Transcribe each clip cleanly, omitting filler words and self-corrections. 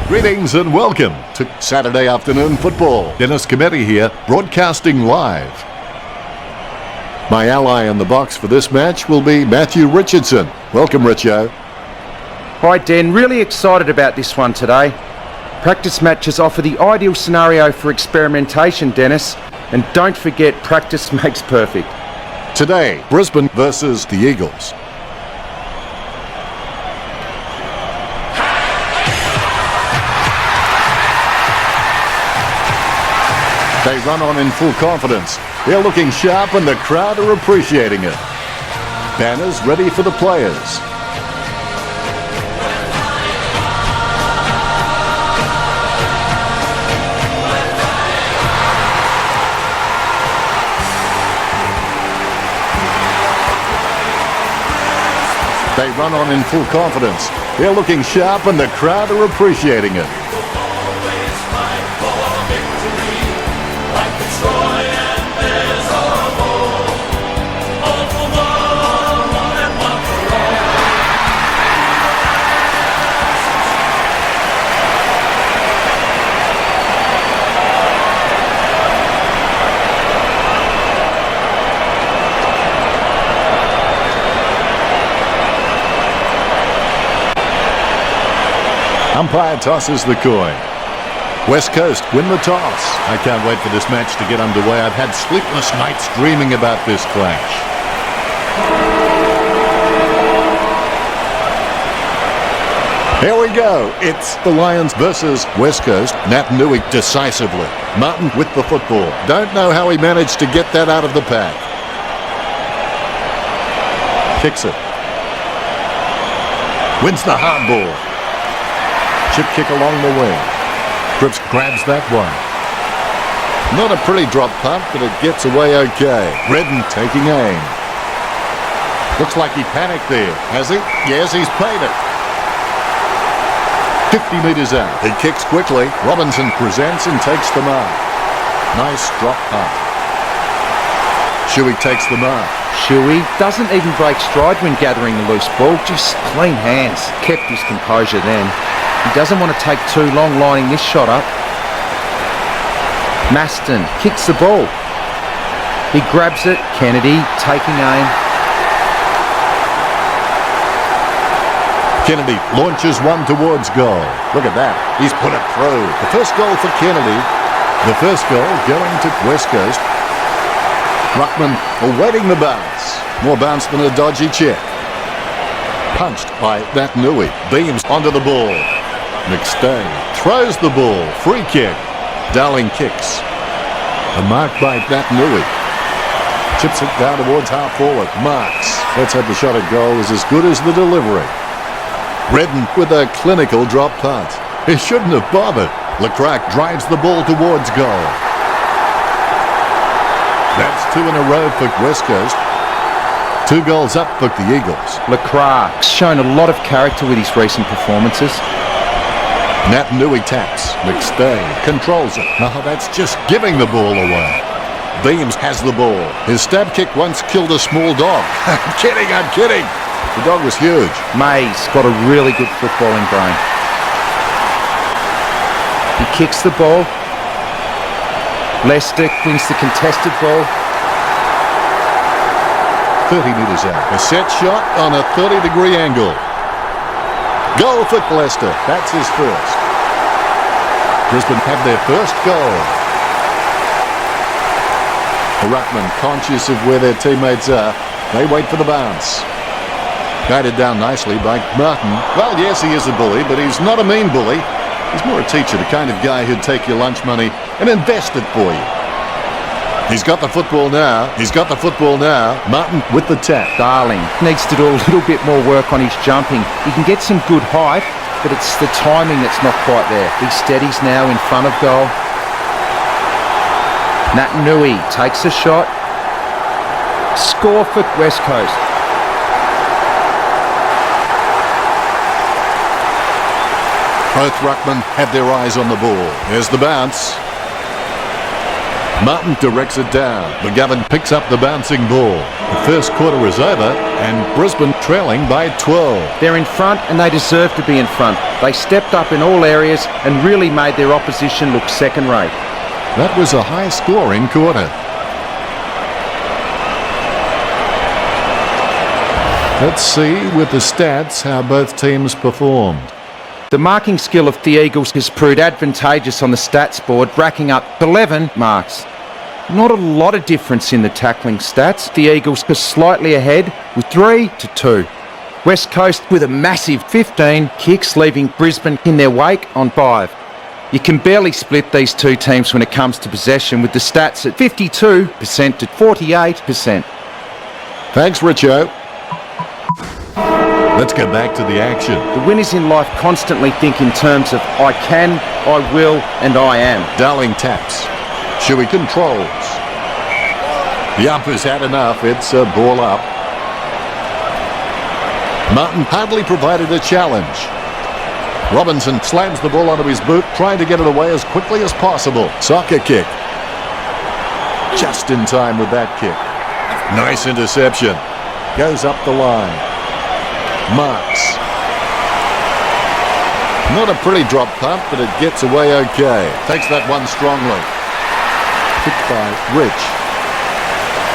Greetings and welcome to Saturday afternoon football. Dennis Cometti here, broadcasting live. My ally in the box for this match will be Matthew Richardson. Welcome, Richo. Hi Den, really excited about this one today. Practice matches offer the ideal scenario for experimentation, Dennis. And don't forget, practice makes perfect. Today, Brisbane versus the Eagles. They run on in full confidence. They're looking sharp and the crowd are appreciating it. Banners ready for the players. They run on in full confidence. They're looking sharp and the crowd are appreciating it. Umpire tosses the coin. West Coast win the toss. I can't wait for this match to get underway. I've had sleepless nights dreaming about this clash. Here we go. It's the Lions versus West Coast. Nat Nui decisively. Martin with the football. Don't know how he managed to get that out of the pack. Kicks it. Wins the hard ball. Chip kick along the wing. Cripps grabs that one. Not a pretty drop punt, but it gets away okay. Redden taking aim. Looks like he panicked there. Has he? Yes, he's paid it. 50 metres out. He kicks quickly. Robinson presents and takes the mark. Nice drop punt. Shuey takes the mark. Shuey doesn't even break stride when gathering the loose ball. Just clean hands. Kept his composure then. He doesn't want to take too long lining this shot up. Maston kicks the ball. He grabs it. Kennedy taking aim. Kennedy launches one towards goal. Look at that. He's put it through. The first goal for Kennedy. The first goal going to West Coast. Ruckman awaiting the bounce. More bounce than a dodgy check. Punched by Nat Nui. Beams onto the ball. McStay throws the ball. Free kick. Dowling kicks. A mark by Nat Nui. Chips it down towards half forward. Marks. Let's hope the shot at goal is as good as the delivery. Redden with a clinical drop punt. He shouldn't have bothered. Lecrac drives the ball towards goal. That's 2 in a row for West Coast. 2 goals up for the Eagles. Lecrac's shown a lot of character with his recent performances. Nat Nui taps. McStay controls it. Oh, that's just giving the ball away. Beams has the ball. His stab kick once killed a small dog. I'm kidding. The dog was huge. May's got a really good footballing brain. He kicks the ball. Lester wins the contested ball. 30 metres out. A set shot on a 30-degree angle. Goal for Lester. That's his first. Brisbane have their first goal. Ruckman conscious of where their teammates are. They wait for the bounce. Guided down nicely by Martin. Well, yes, he is a bully, but he's not a mean bully. He's more a teacher, the kind of guy who'd take your lunch money and invest it for you. He's got the football now. Martin with the tap. Darling needs to do a little bit more work on his jumping. He can get some good height, but it's the timing that's not quite there. He steadies now in front of goal. Nat Nui takes a shot. Score for West Coast. Both ruckmen have their eyes on the ball. There's the bounce. Martin directs it down. McGovern picks up the bouncing ball. The first quarter is over and Brisbane trailing by 12. They're in front and they deserve to be in front. They stepped up in all areas and really made their opposition look second-rate. That was a high-scoring quarter. Let's see with the stats how both teams performed. The marking skill of the Eagles has proved advantageous on the stats board, racking up 11 marks. Not a lot of difference in the tackling stats. The Eagles are slightly ahead with 3-2. West Coast with a massive 15 kicks, leaving Brisbane in their wake on 5. You can barely split these two teams when it comes to possession, with the stats at 52% to 48%. Thanks, Richo. Let's get back to the action. The winners in life constantly think in terms of I can, I will, and I am. Darling taps. Shuey controls. The umper's had enough. It's a ball up. Martin hardly provided a challenge. Robinson slams the ball onto his boot, trying to get it away as quickly as possible. Soccer kick. Just in time with that kick. Nice interception. Goes up the line. Marks. Not a pretty drop punt, but it gets away okay. Takes that one strongly. Kicked by Rich.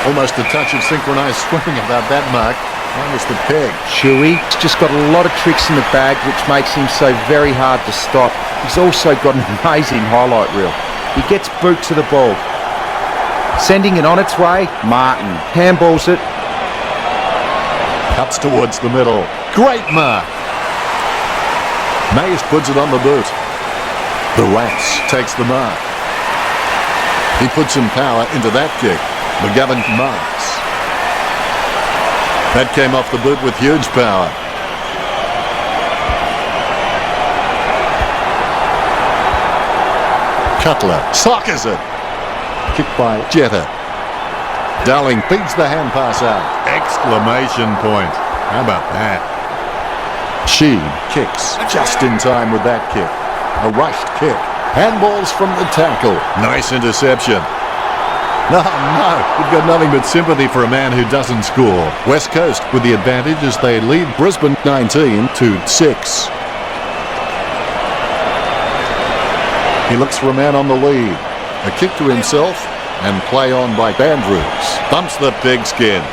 Almost a touch of synchronised swimming about that mark. Minus the peg. Shuey's just got a lot of tricks in the bag, which makes him so very hard to stop. He's also got an amazing highlight reel. He gets boot to the ball. Sending it on its way, Martin handballs it. Cuts towards the middle. Great mark. Mays puts it on the boot. The Rats takes the mark. He puts some power into that kick. McGovern marks. That came off the boot with huge power. Cutler sockers it. Kicked by Jetta. Darling beats the hand pass out. Exclamation point. How about that? Sheed kicks just in time with that kick. A rushed kick. Handballs from the tackle. Nice interception. No, we've got nothing but sympathy for a man who doesn't score. West Coast with the advantage as they lead Brisbane 19-6. He looks for a man on the lead. A kick to himself and play on by Andrews. Bumps the pigskin.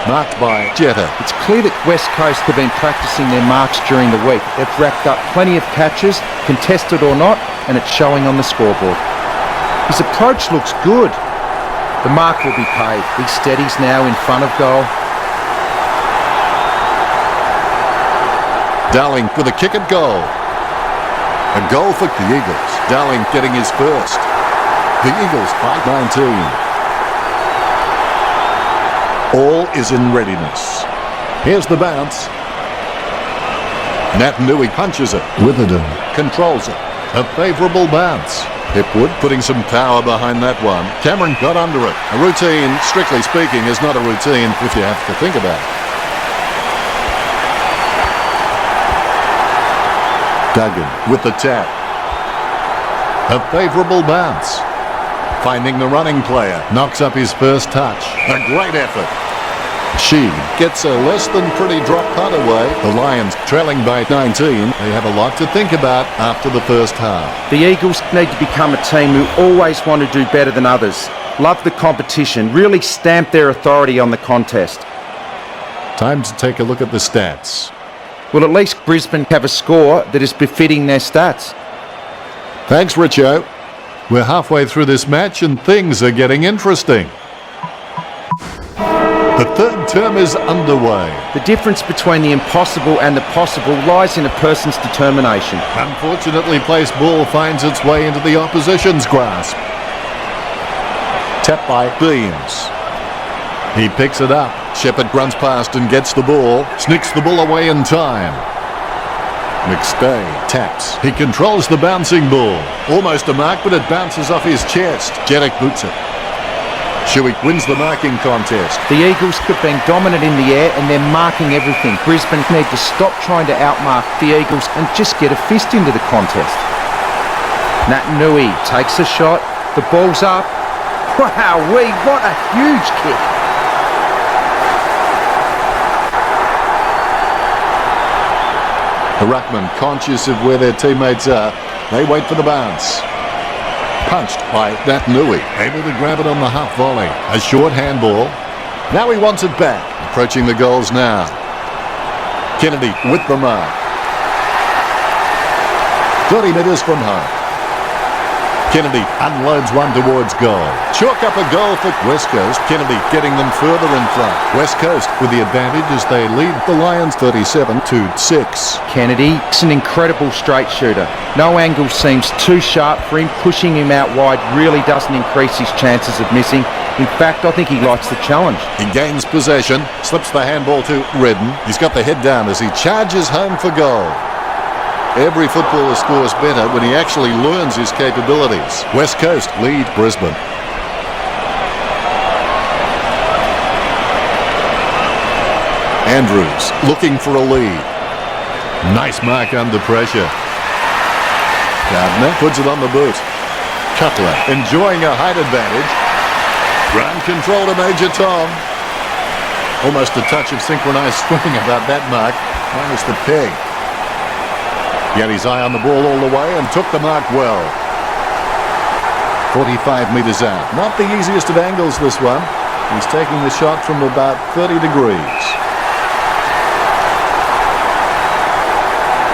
Marked by Jetta. It's clear that West Coast have been practicing their marks during the week. They've racked up plenty of catches, contested or not, and it's showing on the scoreboard. His approach looks good. The mark will be paid. He steadies now in front of goal. Darling with a kick at goal. A goal for the Eagles. Darling getting his first. The Eagles by 19. All is in readiness. Here's the bounce. Natanui punches it. Witherden controls it. A favourable bounce. Hipwood putting some power behind that one. Cameron got under it. A routine, strictly speaking, is not a routine if you have to think about it. Duggan with the tap. A favourable bounce. Finding the running player. Knocks up his first touch. A great effort. She gets a less than pretty drop punt away. The Lions trailing by 19. They have a lot to think about after the first half. The Eagles need to become a team who always want to do better than others. Love the competition. Really stamp their authority on the contest. Time to take a look at the stats. Well, at least Brisbane have a score that is befitting their stats. Thanks, Richo. We're halfway through this match and things are getting interesting. The third term is underway. The difference between the impossible and the possible lies in a person's determination. Unfortunately, placed ball finds its way into the opposition's grasp. Tapped by Beams. He picks it up. Shepherd grunts past and gets the ball. Sneaks the ball away in time. McStay taps. He controls the bouncing ball. Almost a mark, but it bounces off his chest. Jeddick boots it. Shuey wins the marking contest. The Eagles have been dominant in the air and they're marking everything. Brisbane need to stop trying to outmark the Eagles and just get a fist into the contest. Natanui takes a shot. The ball's up. Wowee, what a huge kick. The ruckman, conscious of where their teammates are, they wait for the bounce. Punched by Nat Nui, able to grab it on the half volley. A short handball. Now he wants it back. Approaching the goals now. Kennedy with the mark. 30 metres from home. Kennedy unloads one towards goal. Chalk up a goal for West Coast. Kennedy getting them further in front. West Coast with the advantage as they lead the Lions 37-6. Kennedy is an incredible straight shooter. No angle seems too sharp for him. Pushing him out wide really doesn't increase his chances of missing. In fact, I think he likes the challenge. He gains possession, slips the handball to Redden. He's got the head down as he charges home for goal. Every footballer scores better when he actually learns his capabilities. West Coast lead Brisbane. Andrews looking for a lead. Nice mark under pressure. Gardner puts it on the boot. Cutler enjoying a height advantage. Ground control to Major Tom. Almost a touch of synchronised swimming about that mark, minus the peg. He had his eye on the ball all the way and took the mark well. 45 metres out. Not the easiest of angles, this one. He's taking the shot from about 30 degrees.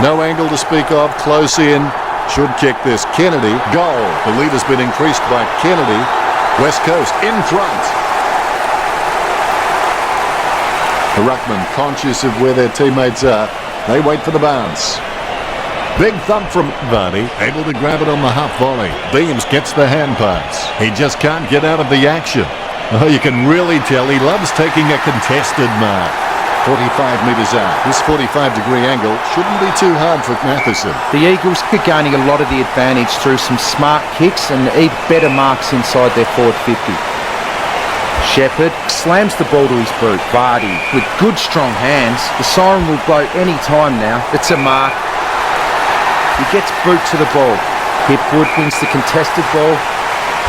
No angle to speak of. Close in. Should kick this. Kennedy. Goal. The lead has been increased by Kennedy. West Coast in front. The ruckman, conscious of where their teammates are, they wait for the bounce. Big thump from Varney, able to grab it on the half volley. Beams gets the hand pass. He just can't get out of the action. Oh, you can really tell he loves taking a contested mark. 45 metres out. This 45-degree angle shouldn't be too hard for Matheson. The Eagles are gaining a lot of the advantage through some smart kicks and even better marks inside their forward 50. Shepherd slams the ball to his boot. Vardy with good strong hands. The siren will blow any time now. It's a mark. He gets boot to the ball. Hipwood wins the contested ball.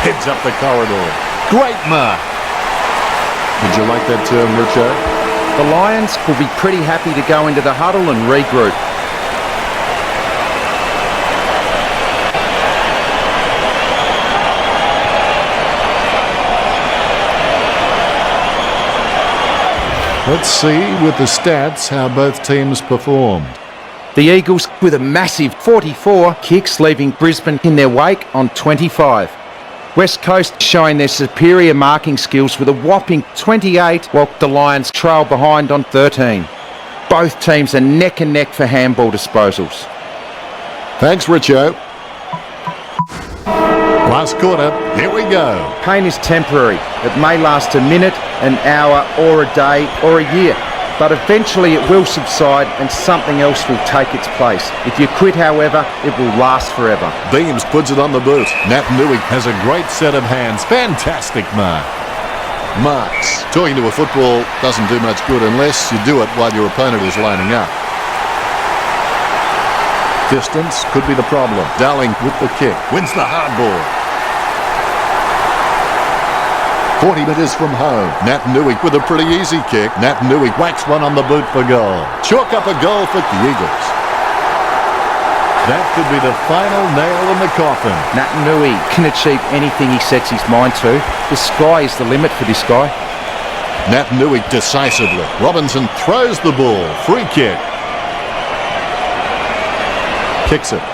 Heads up the corridor. Great mark. Did you like that term, Richo? The Lions will be pretty happy to go into the huddle and regroup. Let's see with the stats how both teams performed. The Eagles with a massive 44 kicks, leaving Brisbane in their wake on 25. West Coast showing their superior marking skills with a whopping 28, while the Lions trail behind on 13. Both teams are neck and neck for handball disposals. Thanks, Richo. Last quarter, here we go. Pain is temporary. It may last a minute, an hour, or a day, or a year. But eventually it will subside and something else will take its place. If you quit, however, it will last forever. Beams puts it on the boot. Nat Nui has a great set of hands. Fantastic mark. Marks. Talking to a football doesn't do much good unless you do it while your opponent is lining up. Distance could be the problem. Dowling with the kick. Wins the hard ball. 40 metres from home. Nat Nui with a pretty easy kick. Nat Nui whacks one on the boot for goal. Chalk up a goal for the Eagles. That could be the final nail in the coffin. Nat Nui can achieve anything he sets his mind to. The sky is the limit for this guy. Nat Nui decisively. Robinson throws the ball. Free kick. Kicks it.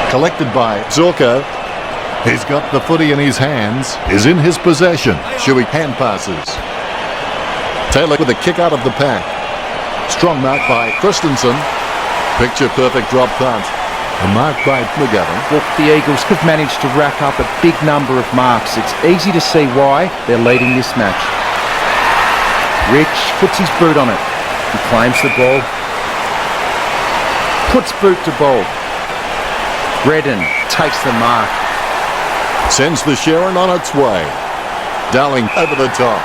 Collected by Zorko. He's got the footy in his hands, is in his possession. Shuey hand passes. Taylor with a kick out of the pack. Strong mark by Christensen. Picture perfect drop punt. A mark by McGovern. Well, the Eagles have managed to rack up a big number of marks. It's easy to see why they're leading this match. Rich puts his boot on it. He claims the ball. Puts boot to ball. Redden takes the mark. Sends the Sharon on its way. Dowling over the top.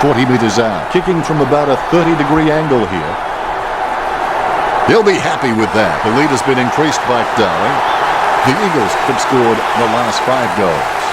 40 metres out. Kicking from about a 30-degree angle here. He'll be happy with that. The lead has been increased by Dowling. The Eagles have scored the last 5 goals.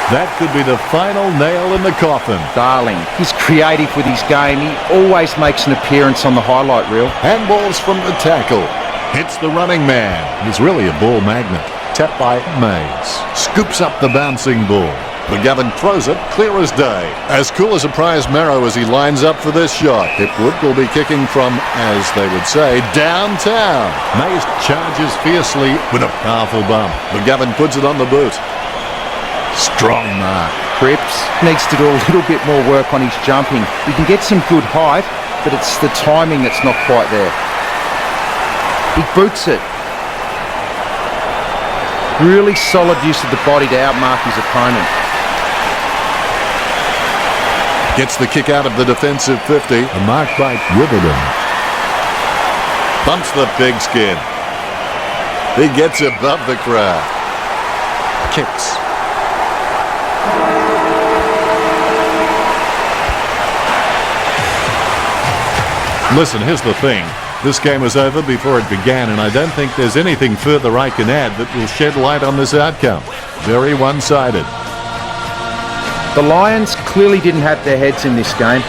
That could be the final nail in the coffin. Darling. He's creative with his game. He always makes an appearance on the highlight reel. Handballs from the tackle. Hits the running man. He's really a ball magnet. Tapped by Mays. Scoops up the bouncing ball. McGovern throws it clear as day. As cool as a prize marrow as he lines up for this shot. Hipwood will be kicking from, as they would say, downtown. Mays charges fiercely with a powerful bump. McGovern puts it on the boot. Strong mark. Cripps needs to do a little bit more work on his jumping. He can get some good height, but it's the timing that's not quite there. He boots it. Really solid use of the body to outmark his opponent. Gets the kick out of the defensive 50. A mark by Witherden. Bumps the pigskin. He gets above the crowd. Kicks. Listen, here's the thing. This game was over before it began, and I don't think there's anything further I can add that will shed light on this outcome. Very one-sided. The Lions clearly didn't have their heads in this game.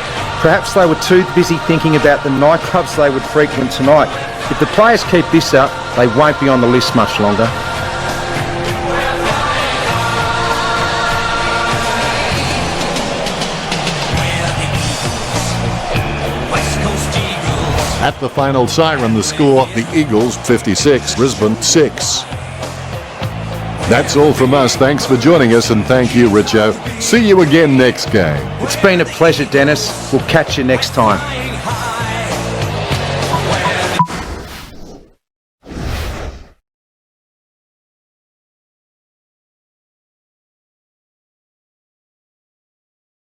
Perhaps they were too busy thinking about the nightclubs they would frequent tonight. If the players keep this up, they won't be on the list much longer. At the final siren, the score, the Eagles 56, Brisbane 6. That's all from us. Thanks for joining us, and thank you, Richo. See you again next game. It's been a pleasure, Dennis. We'll catch you next time.